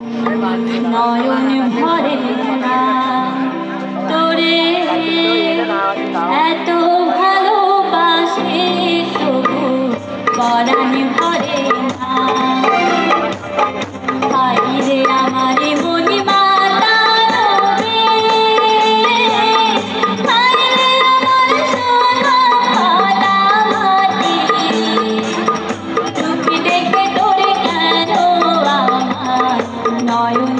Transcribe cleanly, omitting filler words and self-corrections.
নয়ন ভরে না তোরে এত ভালোবাসি তবু পরাণ ভরে না। হাইরে আমার মণিমালা রে, হাইরে আমার সোনা ভোলা মাটি, রূপ দেখে তোরে কেন আমার নয়ন